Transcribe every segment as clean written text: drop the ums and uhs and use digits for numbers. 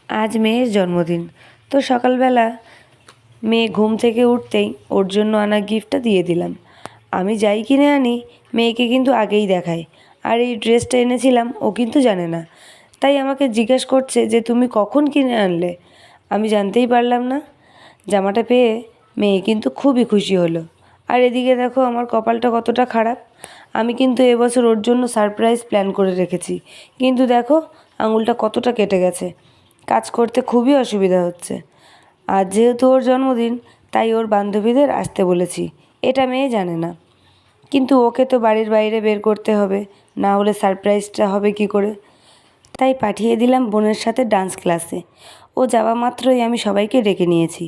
আজ মেয়ের জন্মদিন, তো সকালবেলা মেয়ে ঘুম থেকে উঠতেই ওর জন্য আনা গিফটটা দিয়ে দিলাম। আমি যাই কিনে আনি মেয়েকে কিন্তু আগেই দেখাই, আর এই ড্রেসটা এনেছিলাম ও কিন্তু জানে না। তাই আমাকে জিজ্ঞেস করছে যে তুমি কখন কিনে আনলে। আমি জানতেই পারলাম না। জামাটা পেয়ে মেয়ে কিন্তু খুবই খুশি হলো। আর এদিকে দেখো আমার কপালটা কতটা খারাপ। আমি কিন্তু এবছর ওর জন্য সারপ্রাইজ প্ল্যান করে রেখেছি, কিন্তু দেখো আঙুলটা কতটা কেটে গেছে। কাজ করতে খুবই অসুবিধা হচ্ছে। আর যেহেতু ওর জন্মদিন, তাই ওর বান্ধবীদের আসতে বলেছি। এটা মেয়ে জানে না, কিন্তু ওকে তো বাড়ির বাইরে বের করতে হবে, না হলে সারপ্রাইজটা হবে কি করে। তাই পাঠিয়ে দিলাম বোনের সাথে ডান্স ক্লাসে। ও যাওয়া মাত্রই আমি সবাইকে ডেকে নিয়েছি।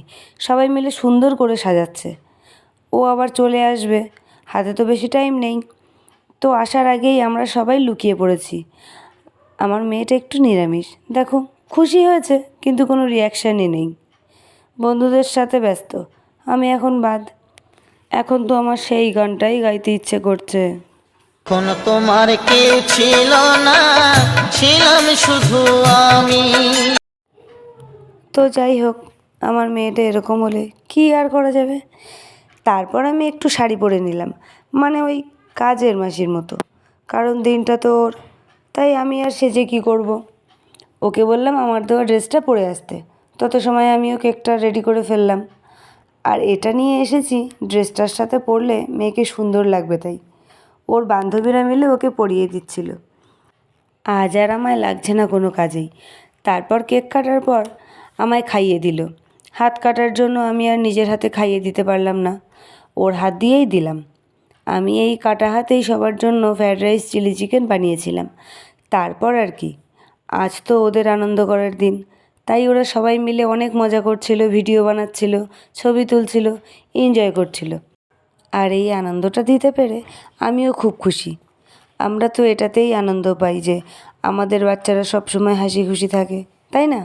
সবাই মিলে সুন্দর করে সাজাচ্ছে। ও আবার চলে আসবে, হাতে তো বেশি টাইম নেই। তো আসার আগেই আমরা সবাই লুকিয়ে পড়েছি। আমার মেয়েটা একটু নিরামিষ, দেখো খুশি হয়েছে কিন্তু কোনো রিয়াকশানই নেই। বন্ধুদের সাথে ব্যস্ত, আমি এখন বাদ। এখন তো আমার সেই গানটাই গাইতে ইচ্ছে করছে। কোন তোমার কেউ ছিল না, ছিলাম শুধু আমি। তো যাই হোক, আমার মেয়েটা এরকম হলে কি আর করা যাবে। তারপর আমি একটু শাড়ি পরে নিলাম, মানে ওই কাজের মাসির মতো, কারণ দিনটা তো ওর। তাই আমি আর সেজে কি করব। ওকে বললাম আমার দেওয়া ড্রেসটা পরে আসতে, তত সময় আমিও কেকটা রেডি করে ফেললাম। আর এটা নিয়ে এসেছি ড্রেসটার সাথে পরলে মেয়েকে সুন্দর লাগবে তাই। ওর বান্ধবীরা মিলে ওকে পরিয়ে দিচ্ছিল। আজ আর আমায় লাগছে না কোনো কাজেই। তারপর কেক কাটার পর আমায় খাইয়ে দিল। হাত কাটার জন্য আমি আর নিজের হাতে খাইয়ে দিতে পারলাম না, ওর হাত দিয়েই দিলাম। আমি এই কাটা হাতেই সবার জন্য ফ্রায়েড রাইস চিলি চিকেন বানিয়েছিলাম। তারপর আর কি, আজ তো ওদের আনন্দ করার দিন। তাই ওরা সবাই মিলে অনেক মজা করছিল, ভিডিও বানাচ্ছিল, ছবি তুলছিল, এনজয় করছিল। আর এই আনন্দটা দিতে পেরে আমিও খুব খুশি। আমরা তো এটাতেই আনন্দ পাই যে আমাদের বাচ্চারা সবসময় হাসি খুশি থাকে, তাই না?